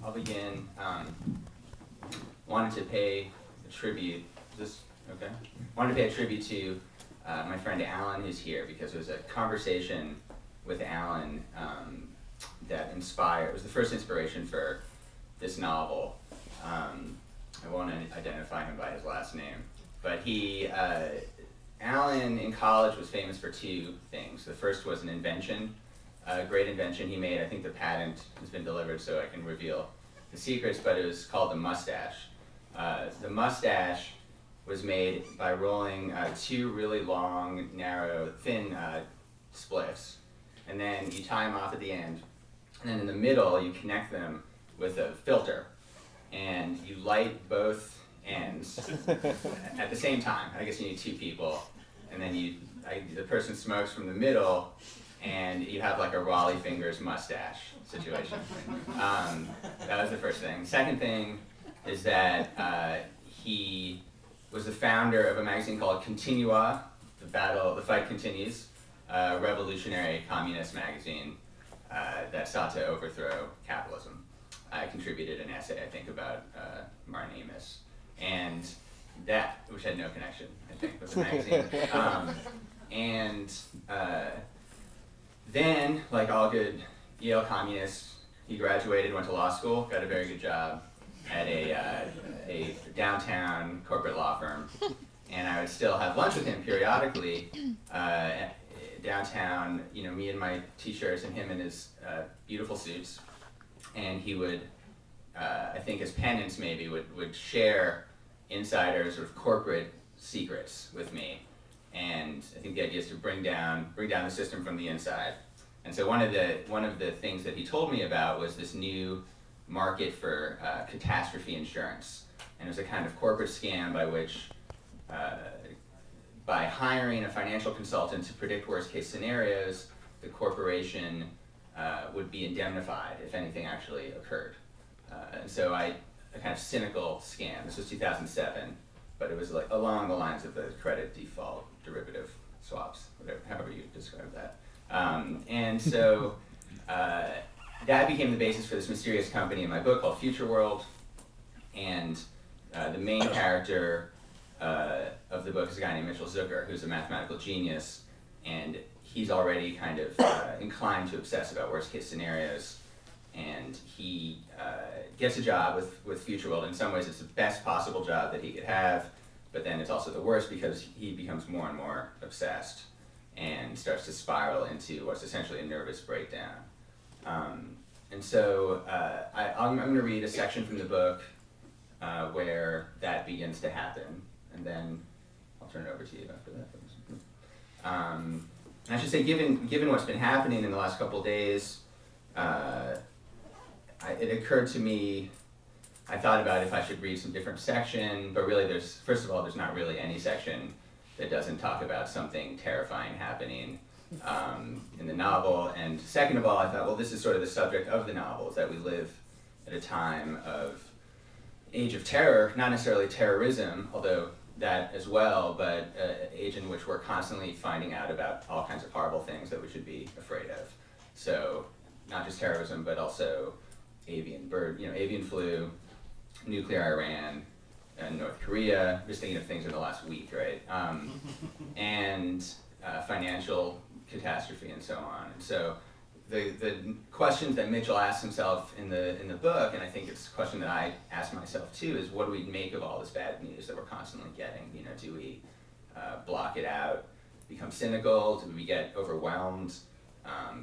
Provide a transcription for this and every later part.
I'll begin. Wanted to pay a tribute. Is this okay? Wanted to pay a tribute to my friend Alan, who's here, because it was a conversation with Alan that inspired. It was the first inspiration for this novel. I won't identify him by his last name, but Alan in college was famous for two things. The first was an invention, a great invention he made. I think the patent has been delivered, so I can reveal the secrets, but it was called the mustache. The mustache was made by rolling two really long, narrow, thin spliffs, and then you tie them off at the end, and then in the middle you connect them with a filter, and you light both ends at the same time. I guess you need two people, and then the person smokes from the middle, and you have like a Raleigh Fingers mustache situation. That was the first thing. Second thing is that he was the founder of a magazine called Continua, The Fight Continues, a revolutionary communist magazine that sought to overthrow capitalism. I contributed an essay, I think, about Martin Amis, and that, which had no connection, I think, with the magazine. Then, like all good Yale communists, he graduated, went to law school, got a very good job at a downtown corporate law firm, and I would still have lunch with him periodically downtown. You know, me in my t-shirts and him in his beautiful suits, and he would, I think, as penance maybe, would share insider sort of corporate secrets with me. And I think the idea is to bring down the system from the inside. And so one of the things that he told me about was this new market for catastrophe insurance. And it was a kind of corporate scam by which, by hiring a financial consultant to predict worst case scenarios, the corporation would be indemnified if anything actually occurred. And so a kind of cynical scam. This was 2007, but it was like along the lines of the credit default derivative swaps, however you describe that. And so that became the basis for this mysterious company in my book called Future World. And the main character of the book is a guy named Mitchell Zucker, who's a mathematical genius, and he's already kind of inclined to obsess about worst case scenarios. And he gets a job with Future World. In some ways, it's the best possible job that he could have, but then it's also the worst because he becomes more and more obsessed and starts to spiral into what's essentially a nervous breakdown. And so I'm going to read a section from the book where that begins to happen, and then I'll turn it over to you after that. And I should say, given what's been happening in the last couple of days, it occurred to me, I thought about if I should read some different section, but really first of all, there's not really any section that doesn't talk about something terrifying happening in the novel. And second of all, I thought, well, this is sort of the subject of the novel, is that we live at a time of age of terror, not necessarily terrorism, although that as well, but an age in which we're constantly finding out about all kinds of horrible things that we should be afraid of. So not just terrorism, but also avian flu, nuclear Iran, and North Korea, just thinking of things in the last week, right? And financial catastrophe and so on. And so the questions that Mitchell asks himself in the book, and I think it's a question that I ask myself too, is what do we make of all this bad news that we're constantly getting? You know, do we block it out, become cynical? Do we get overwhelmed,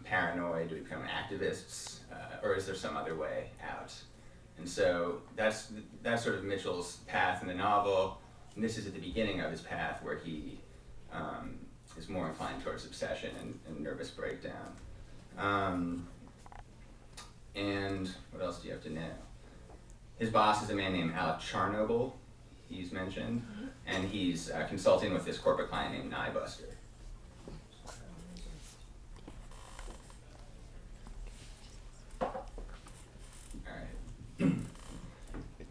paranoid? Do we become activists? Or is there some other way out? And so that's sort of Mitchell's path in the novel, and this is at the beginning of his path where he is more inclined towards obsession and nervous breakdown. And what else do you have to know? His boss is a man named Alec Charnoble, he's mentioned, and he's consulting with this corporate client named Nyebuster.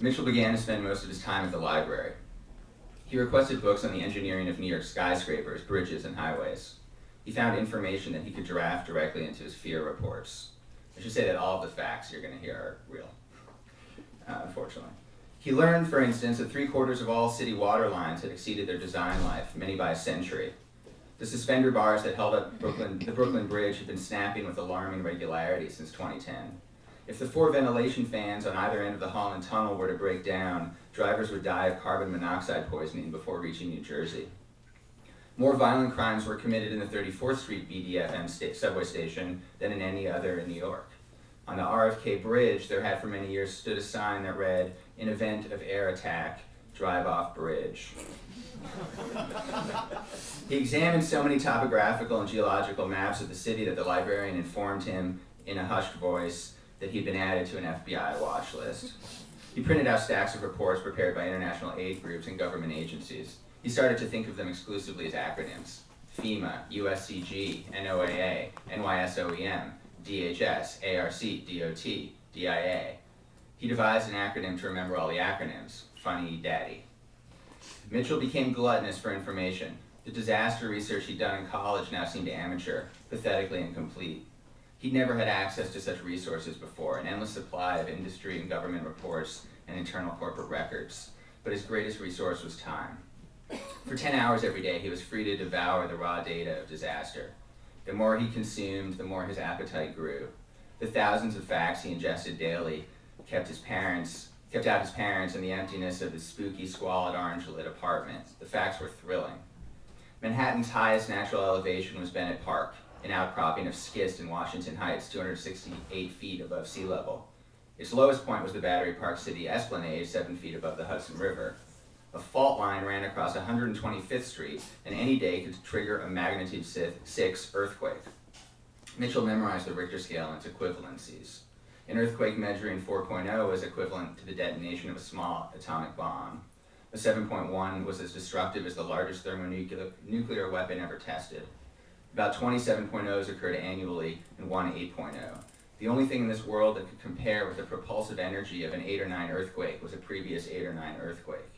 Mitchell began to spend most of his time at the library. He requested books on the engineering of New York skyscrapers, bridges, and highways. He found information that he could draft directly into his fear reports. I should say that all of the facts you're going to hear are real. He learned, for instance, that 3/4 of all city water lines had exceeded their design life, many by a century. The suspender bars that held up the Brooklyn Bridge had been snapping with alarming regularity since 2010. If the 4 ventilation fans on either end of the Holland Tunnel were to break down, drivers would die of carbon monoxide poisoning before reaching New Jersey. More violent crimes were committed in the 34th Street BDFM subway station than in any other in New York. On the RFK Bridge, there had for many years stood a sign that read, "In event of air attack, drive off bridge." He examined so many topographical and geological maps of the city that the librarian informed him in a hushed voice that he'd been added to an FBI watch list. He printed out stacks of reports prepared by international aid groups and government agencies. He started to think of them exclusively as acronyms: FEMA, USCG, NOAA, NYSOEM, DHS, ARC, DOT, DIA. He devised an acronym to remember all the acronyms: Funny Daddy. Mitchell became gluttonous for information. The disaster research he'd done in college now seemed amateur, pathetically incomplete. He'd never had access to such resources before, an endless supply of industry and government reports and internal corporate records. But his greatest resource was time. For 10 hours every day, he was free to devour the raw data of disaster. The more he consumed, the more his appetite grew. The thousands of facts he ingested daily kept out his parents in the emptiness of his spooky, squalid, orange-lit apartment. The facts were thrilling. Manhattan's highest natural elevation was Bennett Park, an outcropping of schist in Washington Heights, 268 feet above sea level. Its lowest point was the Battery Park City Esplanade, 7 feet above the Hudson River. A fault line ran across 125th Street, and any day could trigger a magnitude 6 earthquake. Mitchell memorized the Richter scale and its equivalencies. An earthquake measuring 4.0 was equivalent to the detonation of a small atomic bomb. A 7.1 was as destructive as the largest thermonuclear weapon ever tested. About 20 7.0s occurred annually and one 8.0. The only thing in this world that could compare with the propulsive energy of an 8 or 9 earthquake was a previous 8 or 9 earthquake.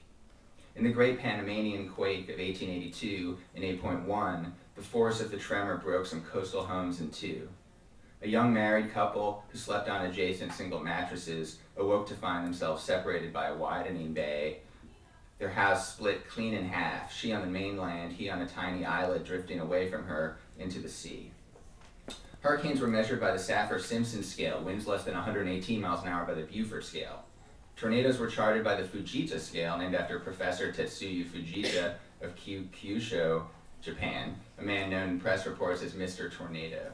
In the Great Panamanian Quake of 1882 in 8.1, the force of the tremor broke some coastal homes in two. A young married couple who slept on adjacent single mattresses awoke to find themselves separated by a widening bay. Their house split clean in half, she on the mainland, he on a tiny islet drifting away from her into the sea. Hurricanes were measured by the Saffir-Simpson scale, winds less than 118 miles an hour by the Beaufort scale. Tornadoes were charted by the Fujita scale, named after Professor Tetsuya Fujita of Kyushu, Japan, a man known in press reports as Mr. Tornado.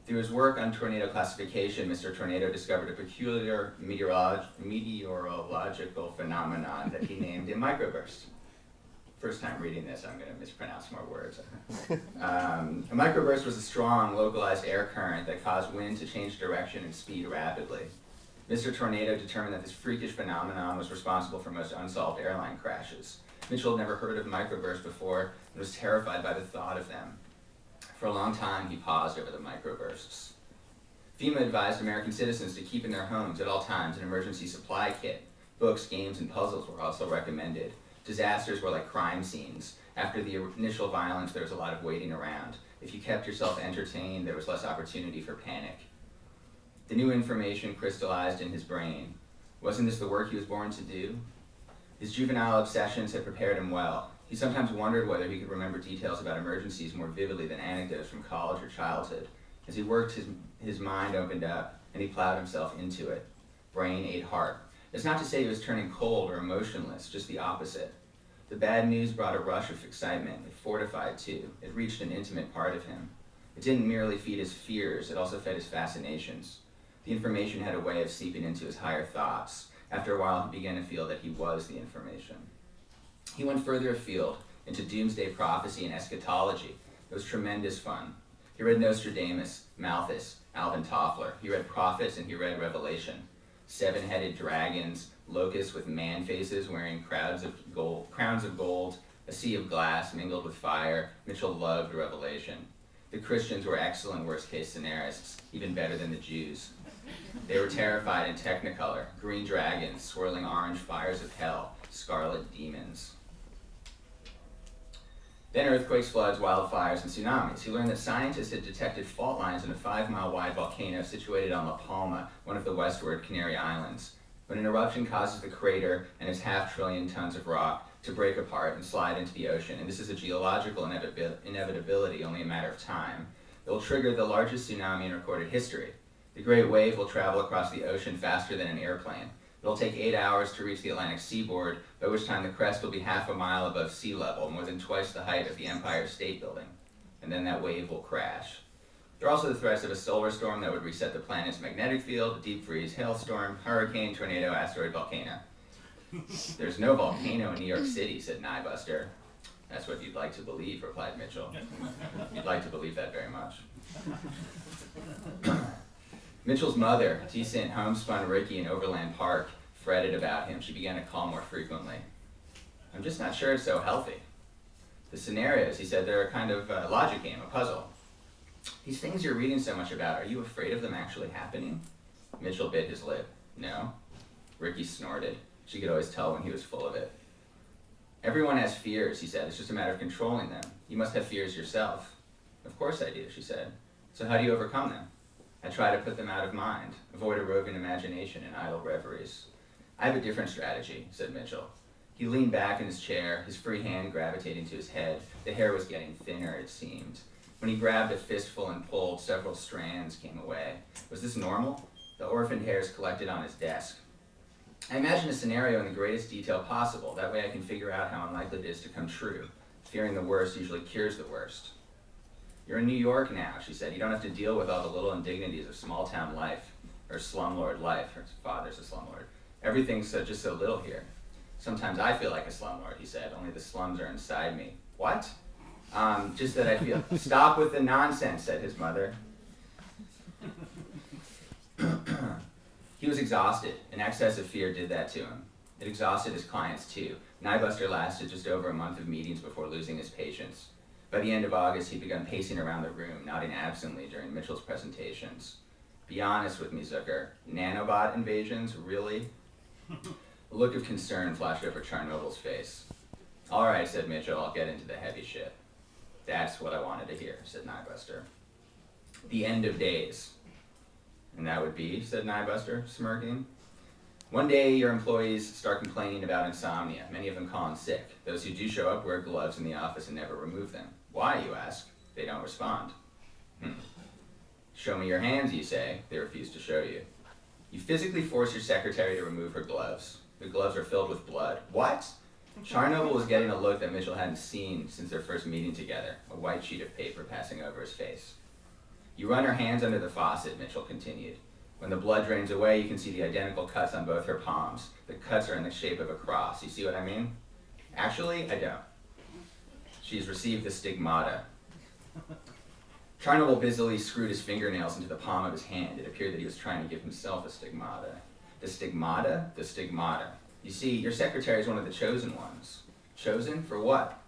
Through his work on tornado classification, Mr. Tornado discovered a peculiar meteorological phenomenon that he named a microburst. First time reading this, I'm going to mispronounce more words. A microburst was a strong, localized air current that caused wind to change direction and speed rapidly. Mr. Tornado determined that this freakish phenomenon was responsible for most unsolved airline crashes. Mitchell had never heard of microbursts before and was terrified by the thought of them. For a long time, he paused over the microbursts. FEMA advised American citizens to keep in their homes at all times an emergency supply kit. Books, games, and puzzles were also recommended. Disasters were like crime scenes. After the initial violence, there was a lot of waiting around. If you kept yourself entertained, there was less opportunity for panic. The new information crystallized in his brain. Wasn't this the work he was born to do? His juvenile obsessions had prepared him well. He sometimes wondered whether he could remember details about emergencies more vividly than anecdotes from college or childhood. As he worked, his mind opened up, and he plowed himself into it. Brain ate heart. It's not to say he was turning cold or emotionless, just the opposite. The bad news brought a rush of excitement. It fortified, too. It reached an intimate part of him. It didn't merely feed his fears, it also fed his fascinations. The information had a way of seeping into his higher thoughts. After a while, he began to feel that he was the information. He went further afield, into doomsday prophecy and eschatology. It was tremendous fun. He read Nostradamus, Malthus, Alvin Toffler. He read prophets and he read Revelation. 7-headed dragons, locusts with man faces wearing crowns of gold, a sea of glass mingled with fire. Mitchell loved Revelation. The Christians were excellent worst-case scenarists, even better than the Jews. They were terrified in Technicolor, green dragons, swirling orange fires of hell, scarlet demons. Then earthquakes, floods, wildfires, and tsunamis. He learned that scientists had detected fault lines in a 5-mile-wide volcano situated on La Palma, one of the westward Canary Islands. when an eruption causes the crater and its 500 billion tons of rock to break apart and slide into the ocean, and this is a geological inevitability, only a matter of time, it will trigger the largest tsunami in recorded history. The great wave will travel across the ocean faster than an airplane. It'll take 8 hours to reach the Atlantic seaboard, by which time the crest will be half a mile above sea level, more than twice the height of the Empire State Building. And then that wave will crash. There are also the threats of a solar storm that would reset the planet's magnetic field, a deep freeze, hailstorm, hurricane, tornado, asteroid, volcano. There's no volcano in New York City, said Nybuster. That's what you'd like to believe, replied Mitchell. You'd like to believe that very much. Mitchell's mother, a decent homespun Ricky in Overland Park, fretted about him. She began to call more frequently. I'm just not sure it's so healthy. The scenarios, he said, they're a kind of logic game, a puzzle. These things you're reading so much about, are you afraid of them actually happening? Mitchell bit his lip. No. Ricky snorted. She could always tell when he was full of it. Everyone has fears, he said. It's just a matter of controlling them. You must have fears yourself. Of course I do, she said. So how do you overcome them? I try to put them out of mind, avoid a roving imagination and idle reveries. I have a different strategy, said Mitchell. He leaned back in his chair, his free hand gravitating to his head. The hair was getting thinner, it seemed. When he grabbed a fistful and pulled, several strands came away. Was this normal? The orphaned hairs collected on his desk. I imagine a scenario in the greatest detail possible. That way I can figure out how unlikely it is to come true. Fearing the worst usually cures the worst. You're in New York now, she said. You don't have to deal with all the little indignities of small-town life, or slumlord life. Her father's a slumlord. Everything's just so little here. Sometimes I feel like a slumlord, he said, only the slums are inside me. What? Just that I feel. Stop with the nonsense, said his mother. He was exhausted. An excess of fear did that to him. It exhausted his clients too. Nybuster lasted just over a month of meetings before losing his patience. By the end of August, he'd begun pacing around the room, nodding absently during Mitchell's presentations. Be honest with me, Zucker. Nanobot invasions? Really? A look of concern flashed over Charnobyl's face. All right, said Mitchell, I'll get into the heavy shit. That's what I wanted to hear, said Nybuster. The end of days. And that would be, said Nybuster, smirking. One day, your employees start complaining about insomnia. Many of them call in sick. Those who do show up wear gloves in the office and never remove them. Why, you ask? They don't respond. Show me your hands, you say. They refuse to show you. You physically force your secretary to remove her gloves. The gloves are filled with blood. What? Charnobyl was getting a look that Mitchell hadn't seen since their first meeting together, a white sheet of paper passing over his face. You run her hands under the faucet, Mitchell continued. When the blood drains away, you can see the identical cuts on both her palms. The cuts are in the shape of a cross. You see what I mean? Actually, I don't. She's received the stigmata. Charnobyl busily screwed his fingernails into the palm of his hand. It appeared that he was trying to give himself a stigmata. The stigmata? The stigmata. You see, your secretary is one of the chosen ones. Chosen for what?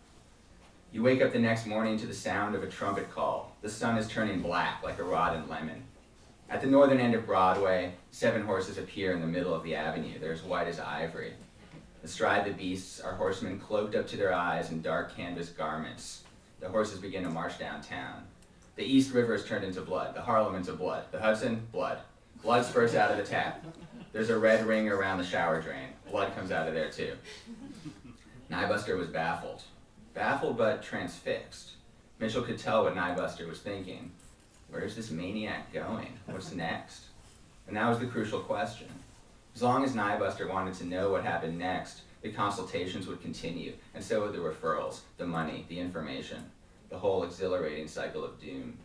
You wake up the next morning to the sound of a trumpet call. The sun is turning black like a rotten lemon. At the northern end of Broadway, 7 horses appear in the middle of the avenue. They're as white as ivory. Astride the beasts are horsemen cloaked up to their eyes in dark canvas garments. The horses begin to march downtown. The East River is turned into blood. The Harlem into blood. The Hudson, blood. Blood spurts out of the tap. There's a red ring around the shower drain. Blood comes out of there too. Nybuster was baffled. Baffled but transfixed. Mitchell could tell what Nybuster was thinking. Where's this maniac going? What's next? And that was the crucial question. As long as Nybuster wanted to know what happened next, the consultations would continue, and so would the referrals, the money, the information, the whole exhilarating cycle of doom.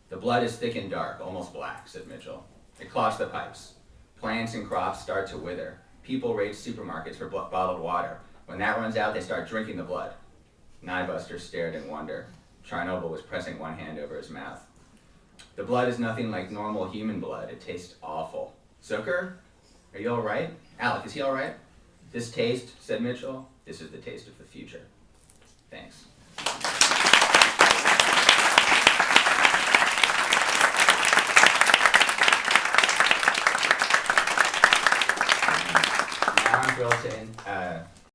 The blood is thick and dark, almost black, said Mitchell. It clogs the pipes. Plants and crops start to wither. People raid supermarkets for bottled water. When that runs out, they start drinking the blood. Nybuster stared in wonder. Charnobyl was pressing one hand over his mouth. The blood is nothing like normal human blood. It tastes awful. Zucker? Are you all right? Alec, is he all right? This taste, said Mitchell, this is the taste of the future.